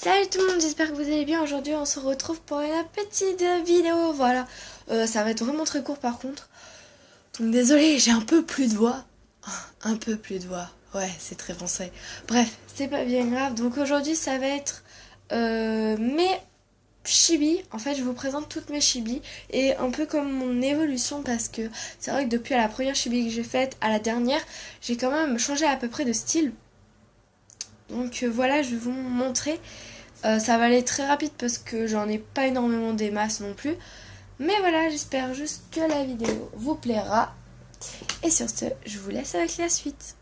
Salut tout le monde, j'espère que vous allez bien. Aujourd'hui on se retrouve pour une petite vidéo, voilà. Ça va être vraiment très court par contre. Donc désolé, j'ai un peu plus de voix. Un peu plus de voix, ouais c'est très français. Bref, c'est pas bien grave. Donc aujourd'hui ça va être mes chibis. En fait je vous présente toutes mes chibis. Et un peu comme mon évolution, parce que c'est vrai que depuis la première chibi que j'ai faite à la dernière, j'ai quand même changé à peu près de style. Donc voilà, je vais vous montrer. Ça va aller très rapide parce que j'en ai pas énormément des masses non plus. Mais voilà, j'espère juste que la vidéo vous plaira. Et sur ce, je vous laisse avec la suite.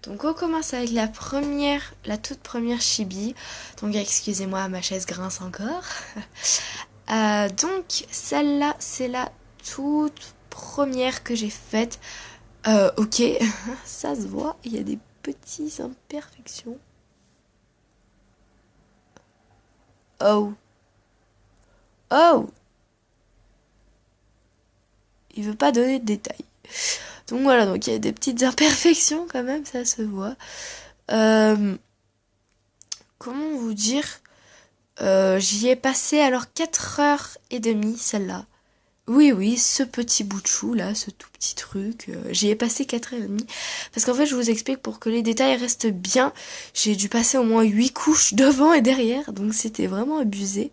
Donc on commence avec la toute première chibi. Donc excusez-moi, ma chaise grince encore. Donc celle-là, c'est la toute première que j'ai faite. Ok, ça se voit, il y a des petites imperfections. Oh. Oh. Il veut pas donner de détails. Donc voilà, donc il y a des petites imperfections quand même, ça se voit. Comment vous dire, j'y ai passé alors 4h30, celle-là. Oui, ce petit bout de chou là, ce tout petit truc, j'y ai passé 4h30. Parce qu'en fait, je vous explique, pour que les détails restent bien, j'ai dû passer au moins 8 couches devant et derrière, donc c'était vraiment abusé.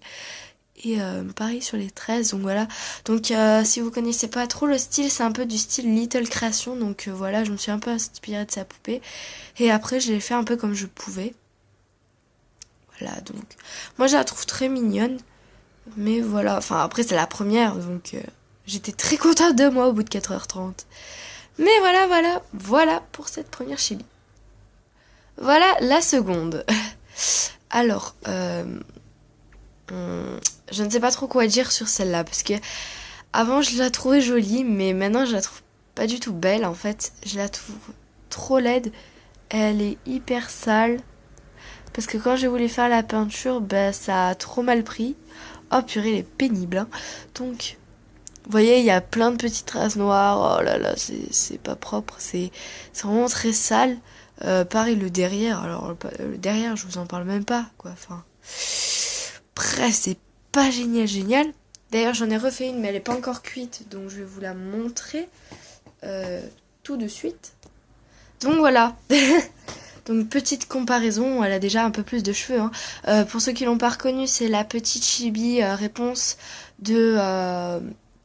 Et pareil sur les 13, donc voilà. Donc si vous connaissez pas trop le style, c'est un peu du style Little Création. Donc voilà, je me suis un peu inspirée de sa poupée. Et après, je l'ai fait un peu comme je pouvais. Voilà, donc moi je la trouve très mignonne. Mais voilà, enfin après c'est la première, donc j'étais très contente de moi au bout de 4h30. Mais voilà pour cette première chibi. Voilà la seconde. Alors, je ne sais pas trop quoi dire sur celle-là, parce que avant je la trouvais jolie, mais maintenant je la trouve pas du tout belle en fait. Je la trouve trop laide. Elle est hyper sale. Parce que quand j'ai voulu faire la peinture, bah, ça a trop mal pris. Oh purée, elle est pénible. Hein. Donc, vous voyez, il y a plein de petites traces noires. Oh là là, c'est pas propre. C'est vraiment très sale. Pareil, le derrière. Alors, le derrière, je vous en parle même pas, quoi. Enfin, bref, c'est pas génial. D'ailleurs, j'en ai refait une, mais elle est pas encore cuite. Donc, je vais vous la montrer tout de suite. Donc, voilà. Donc petite comparaison, elle a déjà un peu plus de cheveux. Hein. Pour ceux qui l'ont pas reconnue, c'est la petite chibi réponse de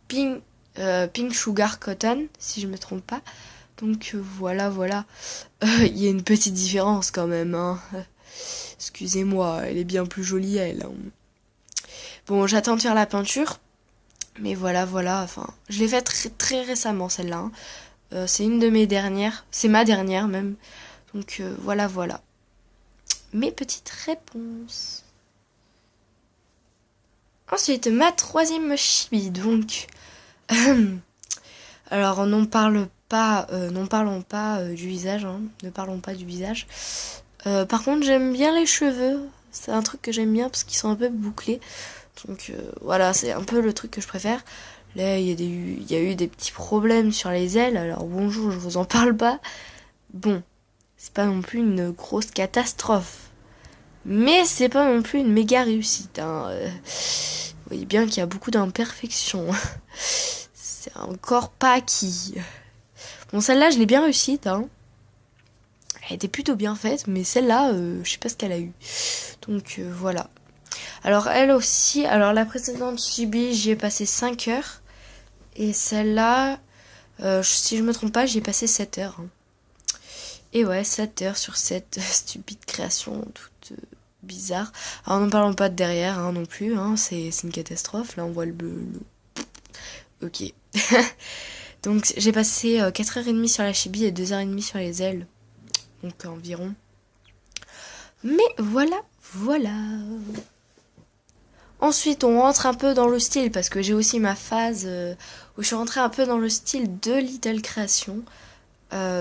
Pink Sugar Cotton, si je me trompe pas. Donc voilà. Il y a une petite différence quand même. Hein. Excusez-moi, elle est bien plus jolie elle. Hein. Bon, j'attends de faire la peinture. Mais voilà. Enfin, je l'ai faite très récemment celle-là. Hein. C'est une de mes dernières. C'est ma dernière même. Donc voilà. Mes petites réponses. Ensuite, ma troisième chibi. Donc, alors n'en parlons pas du visage. Hein, ne parlons pas du visage. Par contre, j'aime bien les cheveux. C'est un truc que j'aime bien parce qu'ils sont un peu bouclés. Donc voilà, c'est un peu le truc que je préfère. Là, il y a eu des petits problèmes sur les ailes. Alors bonjour, je vous en parle pas. Bon. C'est pas non plus une grosse catastrophe. Mais c'est pas non plus une méga réussite. Hein. Vous voyez bien qu'il y a beaucoup d'imperfections. C'est encore pas acquis. Bon, celle-là, je l'ai bien réussite. Hein. Elle était plutôt bien faite, mais celle-là, je sais pas ce qu'elle a eu. Donc voilà. Alors elle aussi, la précédente chibi, j'y ai passé 5 heures. Et celle-là, si je me trompe pas, j'y ai passé 7 heures. Hein. Et ouais, 7 heures sur cette stupide création toute bizarre. Alors n'en parlons pas de derrière hein, non plus, hein, c'est une catastrophe. Là on voit le bleu. Ok. Donc j'ai passé 4h30 sur la chibi et 2h30 sur les ailes. Donc environ. Mais voilà. Ensuite on rentre un peu dans le style, parce que j'ai aussi ma phase où je suis rentrée un peu dans le style de Little Création.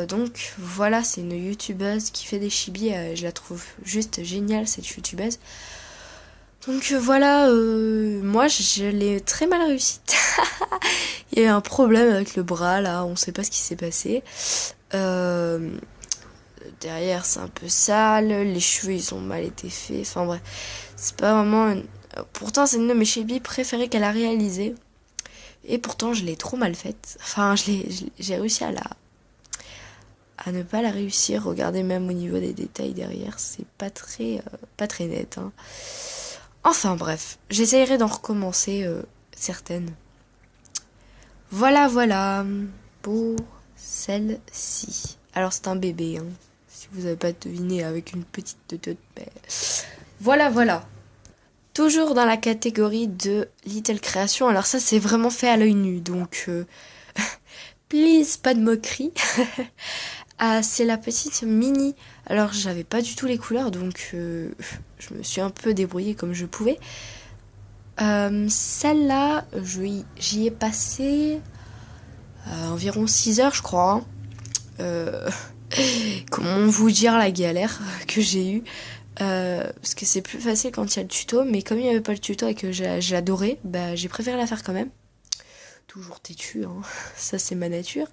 Donc voilà, c'est une youtubeuse qui fait des chibis, je la trouve juste géniale cette youtubeuse. Donc voilà, moi je l'ai très mal réussi. Il y a eu un problème avec le bras là, on sait pas ce qui s'est passé. derrière c'est un peu sale, les cheveux ils ont mal été faits, enfin bref, c'est pas vraiment pourtant c'est une de mes chibis préférées qu'elle a réalisé, et pourtant je l'ai trop mal faite, enfin j'ai réussi à ne pas la réussir. Regardez, même au niveau des détails derrière, c'est pas très net, hein. Enfin bref, j'essayerai d'en recommencer certaines. Voilà pour celle-ci. Alors c'est un bébé, hein, si vous n'avez pas deviné avec une petite tête. Voilà. Toujours dans la catégorie de Little Création. Alors ça c'est vraiment fait à l'œil nu, donc please, pas de moquerie. Ah, c'est la petite Mini. Alors j'avais pas du tout les couleurs, donc je me suis un peu débrouillée comme je pouvais. Celle-là, j'y ai passé environ 6 heures, je crois, hein. Comment vous dire la galère que j'ai eue, parce que c'est plus facile quand il y a le tuto, mais comme il n'y avait pas le tuto et que j'adorais, bah, j'ai préféré la faire quand même. Toujours têtue, hein. Ça c'est ma nature.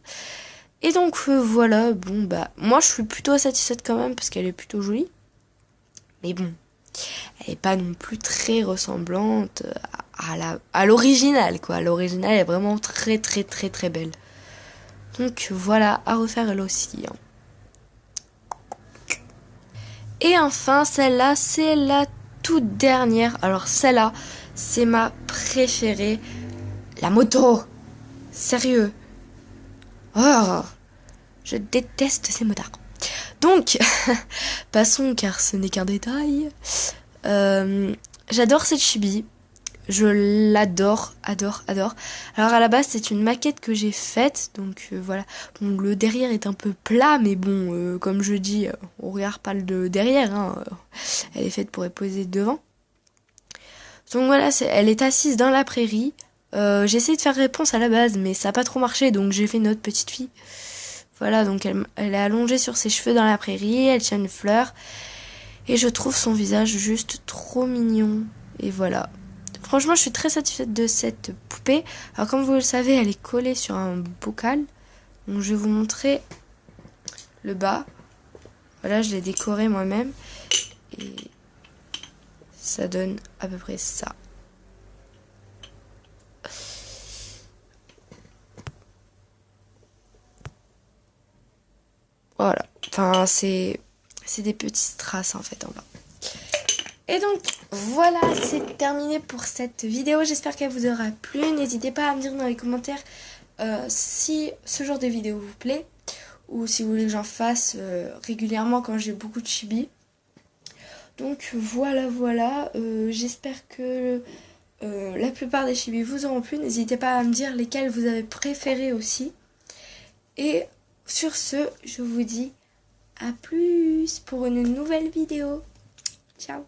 Et donc voilà, bon bah moi je suis plutôt satisfaite quand même parce qu'elle est plutôt jolie. Mais bon, elle est pas non plus très ressemblante à l'original, quoi. L'original est vraiment très belle. Donc voilà, à refaire elle aussi, hein. Et enfin, celle-là, c'est la toute dernière. Alors celle-là, c'est ma préférée. La moto. Sérieux. Oh, je déteste ces motards. Donc, passons car ce n'est qu'un détail. J'adore cette chibi. Je l'adore, adore. Alors à la base c'est une maquette que j'ai faite, donc voilà. Bon, le derrière est un peu plat, mais bon, comme je dis, on regarde pas le derrière, hein. Elle est faite pour être posée devant. Donc voilà, elle est assise dans la prairie. J'ai essayé de faire réponse à la base, mais ça n'a pas trop marché, donc j'ai fait une autre petite fille. Voilà, donc elle est allongée sur ses cheveux dans la prairie, elle tient une fleur, et je trouve son visage juste trop mignon. Et voilà. Franchement, je suis très satisfaite de cette poupée. Alors, comme vous le savez, elle est collée sur un bocal. Donc, je vais vous montrer le bas. Voilà, je l'ai décoré moi-même. Et ça donne à peu près ça. Voilà. Enfin, c'est des petites strass en fait en bas. Et donc voilà, c'est terminé pour cette vidéo. J'espère qu'elle vous aura plu. N'hésitez pas à me dire dans les commentaires si ce genre de vidéo vous plaît, ou si vous voulez que j'en fasse régulièrement quand j'ai beaucoup de chibi. Donc voilà. J'espère que la plupart des chibis vous auront plu. N'hésitez pas à me dire lesquels vous avez préférés aussi. Et sur ce, je vous dis à plus pour une nouvelle vidéo. Ciao.